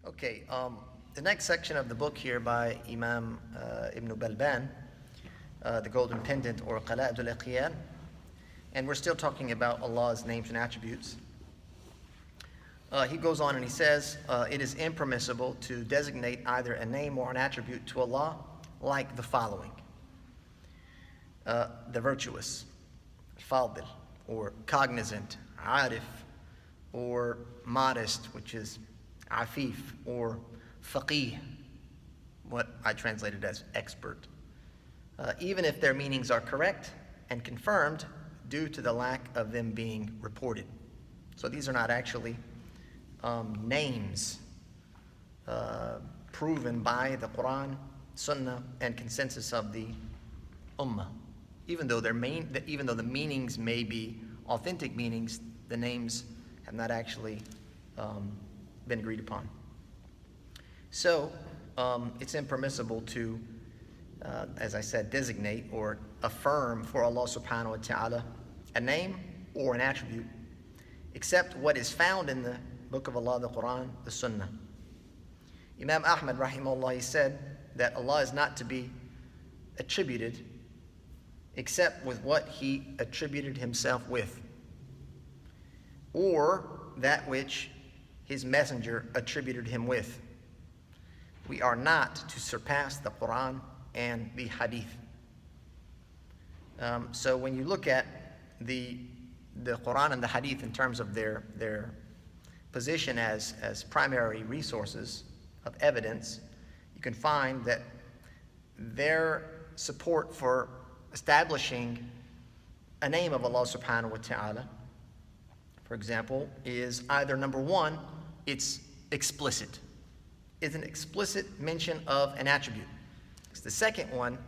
Okay, the next section of the book here by Imam Ibn Balban, the Golden Pendant or Qala'id al-Iqyan, and we're still talking about Allah's names and attributes. He goes on and he says, it is impermissible to designate either a name or an attribute to Allah like the following. The virtuous, fadil, or cognizant, arif, or modest, which is afif, or faqih, what I translated as expert, even if their meanings are correct and confirmed due to the lack of them being reported. So these are not actually names proven by the Quran, Sunnah, and consensus of the Ummah. Even though the meanings may be authentic meanings, the names have not actually been agreed upon. So it's impermissible to, as I said, designate or affirm for Allah subhanahu wa ta'ala a name or an attribute, except what is found in the Book of Allah, the Quran, the Sunnah. Imam Ahmad rahimahullah, he said that Allah is not to be attributed except with what he attributed himself with, or that which his messenger attributed him with. We are not to surpass the Quran and the Hadith. So when you look at the Quran and the Hadith in terms of their position as primary resources of evidence, you can find that their support for establishing a name of Allah subhanahu wa ta'ala, for example, is either number one, it's explicit. It's an explicit mention of an attribute. The second one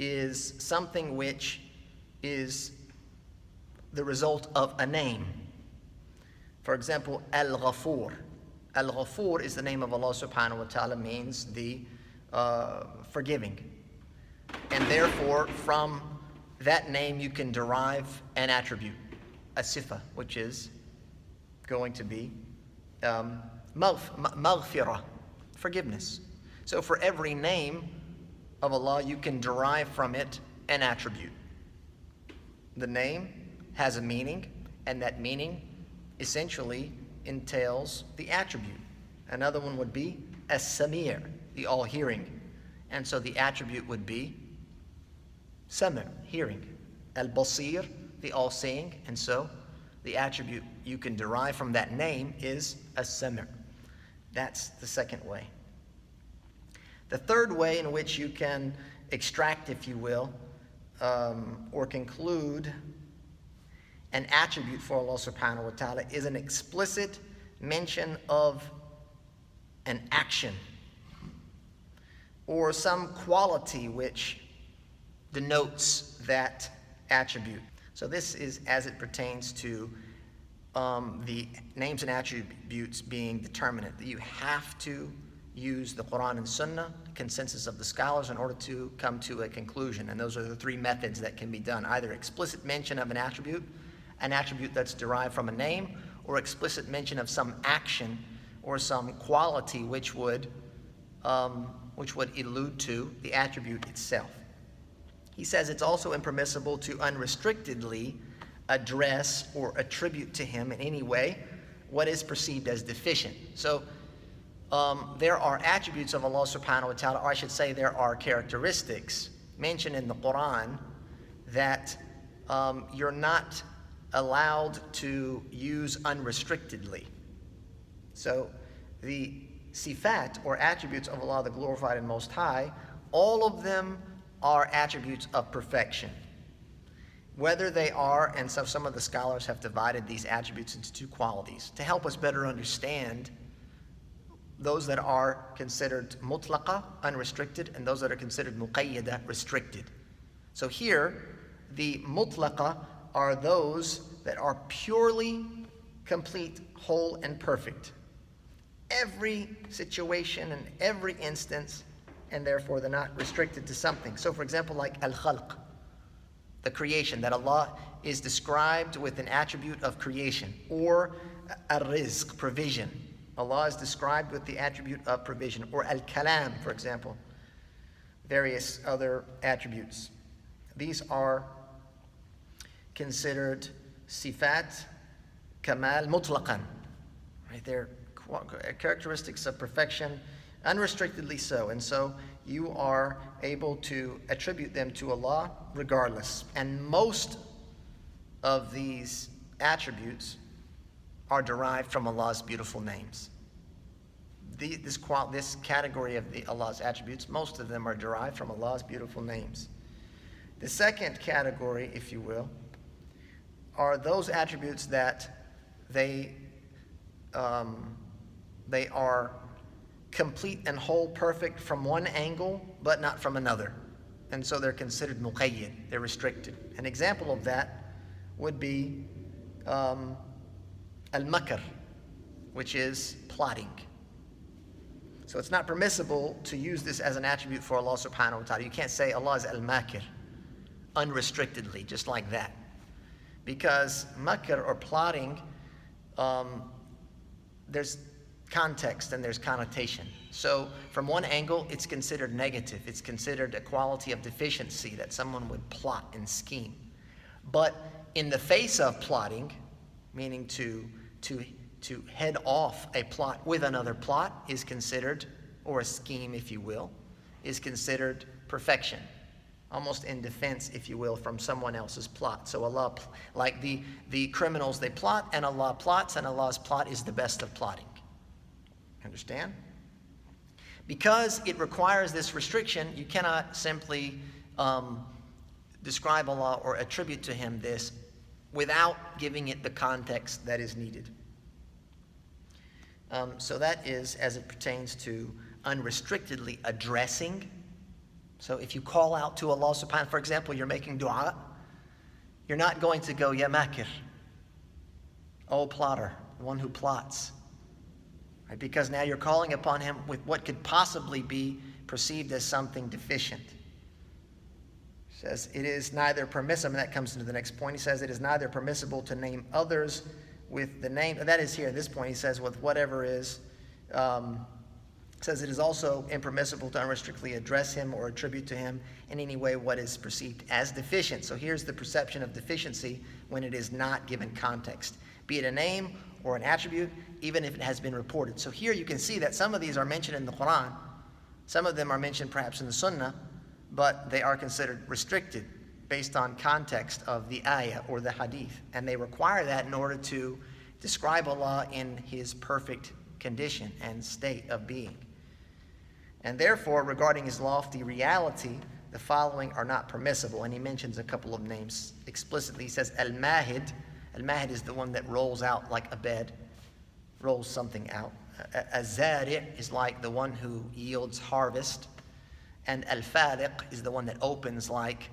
is something which is the result of a name. For example, al-Ghafur. Al-Ghafur is the name of Allah subhanahu wa ta'ala, means the forgiving. And therefore, from that name you can derive an attribute, a sifa, which is going to be maghfirah, forgiveness. So for every name of Allah, you can derive from it an attribute. The name has a meaning, and that meaning essentially entails the attribute. Another one would be as-Samir, the all-hearing. And so the attribute would be Sam', hearing. Al-Basir, the all-seeing. And so the attribute you can derive from that name is as-Sam'. That's the second way. The third way in which you can extract, if you will, or conclude an attribute for Allah subhanahu wa ta'ala is an explicit mention of an action or some quality which denotes that attribute. So this is as it pertains to the names and attributes being determinate. That you have to use the Quran and Sunnah, consensus of the scholars, in order to come to a conclusion. And those are the three methods that can be done. Either explicit mention of an attribute that's derived from a name, or explicit mention of some action or some quality which would allude to the attribute itself. He says it's also impermissible to unrestrictedly address or attribute to him in any way what is perceived as deficient. So there are attributes of Allah subhanahu wa ta'ala, or I should say there are characteristics mentioned in the Quran that you're not allowed to use unrestrictedly. So the sifat, or attributes of Allah, the glorified and most high, all of them are attributes of perfection. Whether they are, and so some of the scholars have divided these attributes into two qualities to help us better understand those that are considered mutlaqa, unrestricted, and those that are considered muqayyada, restricted. So here, the mutlaqa are those that are purely complete, whole, and perfect. Every situation and every instance, and therefore they're not restricted to something. So for example, like al-khalq, the creation, that Allah is described with an attribute of creation, or al-rizq, provision, Allah is described with the attribute of provision, or al-kalam, for example, various other attributes. These are considered sifat kamal mutlaqan. Right? They're characteristics of perfection, unrestrictedly so. And so you are able to attribute them to Allah regardless. And most of these attributes are derived from Allah's beautiful names. This category of Allah's attributes, most of them are derived from Allah's beautiful names. The second category, if you will, are those attributes that they are complete and whole, perfect from one angle, but not from another. And so they're considered muqayyad, they're restricted. An example of that would be al-makr, which is plotting. So it's not permissible to use this as an attribute for Allah subhanahu wa ta'ala. You can't say Allah is al-makr unrestrictedly, just like that. Because makr, or plotting, there's context and there's connotation. So from one angle, it's considered negative. It's considered a quality of deficiency, that someone would plot and scheme. But in the face of plotting, meaning to head off a plot with another plot, is considered, or a scheme, if you will, is considered perfection. Almost in defense, if you will, from someone else's plot. So Allah, like the criminals, they plot, and Allah plots, and Allah's plot is the best of plotting. Understand? Because it requires this restriction, you cannot simply describe Allah or attribute to Him this without giving it the context that is needed. So that is as it pertains to unrestrictedly addressing. So if you call out to Allah subhanahu, for example, you're making dua, you're not going to go, Ya makir, O plotter, the one who plots. Right? Because now you're calling upon Him with what could possibly be perceived as something deficient. He says, it is neither permissible, and that comes into the next point. He says, it is neither permissible to name others with the name, that is here at this point, he says, with whatever is, says it is also impermissible to unrestrictedly address Him or attribute to Him in any way what is perceived as deficient. So here's the perception of deficiency when it is not given context, be it a name or an attribute, even if it has been reported. So here you can see that some of these are mentioned in the Quran, some of them are mentioned perhaps in the Sunnah, but they are considered restricted based on context of the ayah or the hadith. And they require that in order to describe Allah in His perfect condition and state of being. And therefore, regarding His lofty reality, the following are not permissible. And he mentions a couple of names explicitly. He says, Al-Mahid. Al-Mahid is the one that rolls out like a bed, rolls something out. Az-Zari' is like the one who yields harvest. And Al-Faliq is the one that opens like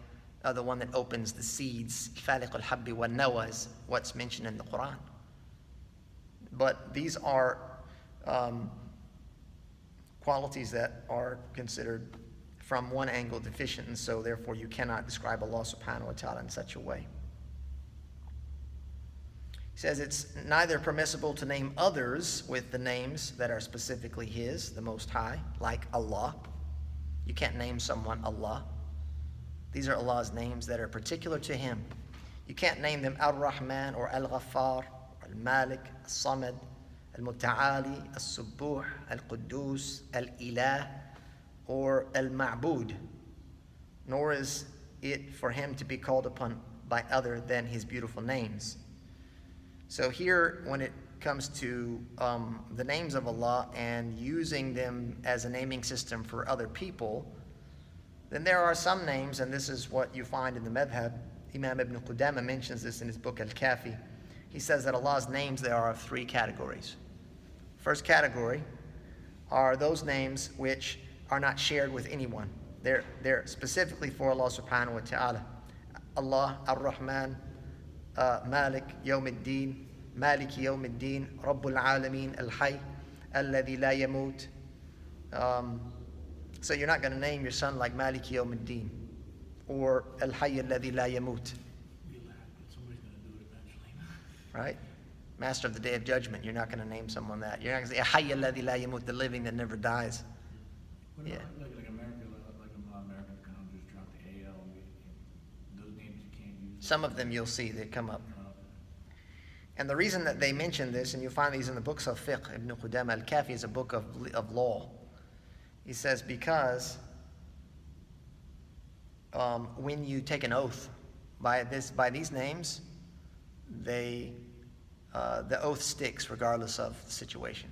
the one that opens the seeds. Faliq al-Habbi wal-Nawa is what's mentioned in the Quran. But these are qualities that are considered from one angle deficient, and so therefore you cannot describe Allah subhanahu wa ta'ala in such a way. He says it's neither permissible to name others with the names that are specifically His, the Most High, like Allah. You can't name someone Allah. These are Allah's names that are particular to Him. You can't name them Ar-Rahman or Al-Ghaffar, Al-Malik, Al-Samad, Al-Muta'ali, Al-Subbuh, Al-Quddus, Al-Ilah, or Al-Ma'bud. Nor is it for Him to be called upon by other than His beautiful names. So here, when it comes to the names of Allah and using them as a naming system for other people, then there are some names, and this is what you find in the madhab. Imam Ibn Qudama mentions this in his book Al-Kafi. He says that Allah's names, there are of three categories. First category are those names which are not shared with anyone. They're specifically for Allah subhanahu wa ta'ala. Allah, Ar-Rahman, Malik, Yawmiddin, Maliki Yawmiddin, Rabbul Alameen, Al-Hayy, Alladhi La Yamut. So you're not going to name your son like Maliki Yawmiddin or Al-Hayy Alladhi La Yamut. We laugh, but somebody's going to do it eventually. Right? Master of the Day of Judgment, you're not going to name someone that. You're not going to say, Hayya alladhi la yamut, the living that never dies. What about like America, like America, kind of just drop the AL, those names you can't use? Some of them you'll see, they come up. And the reason that they mention this, and you'll find these in the books of fiqh, Ibn Qudama al-Kafi is a book of law. He says because when you take an oath by these names, the oath sticks regardless of the situation.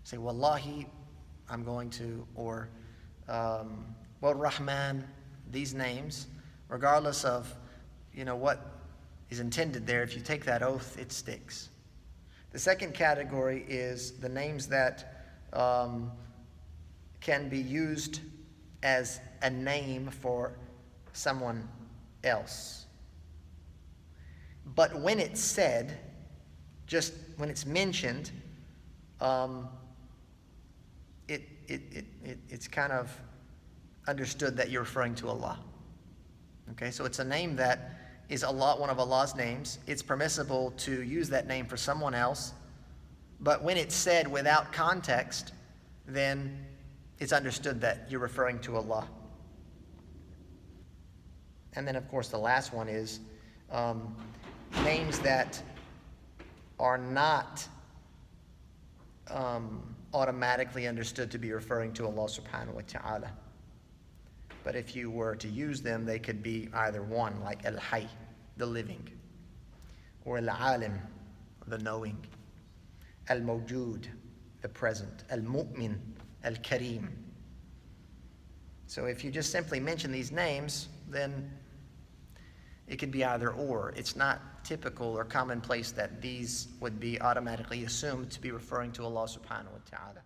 Say, Wallahi, I'm going to, or Wal Rahman, these names, regardless of what is intended there, if you take that oath, it sticks. The second category is the names that can be used as a name for someone else. But when it's said, just when it's mentioned, it's kind of understood that you're referring to Allah. Okay, so it's a name that is Allah, one of Allah's names. It's permissible to use that name for someone else, but when it's said without context, then it's understood that you're referring to Allah. And then, of course, the last one is names that are not automatically understood to be referring to Allah subhanahu wa ta'ala. But if you were to use them, they could be either one, like al-Hayy, the living, or al-Alim, the knowing, al-Mawjood, the present, al-Mu'min, al-Kareem. So if you just simply mention these names, then it could be either or. It's not typical or commonplace that these would be automatically assumed to be referring to Allah subhanahu wa ta'ala.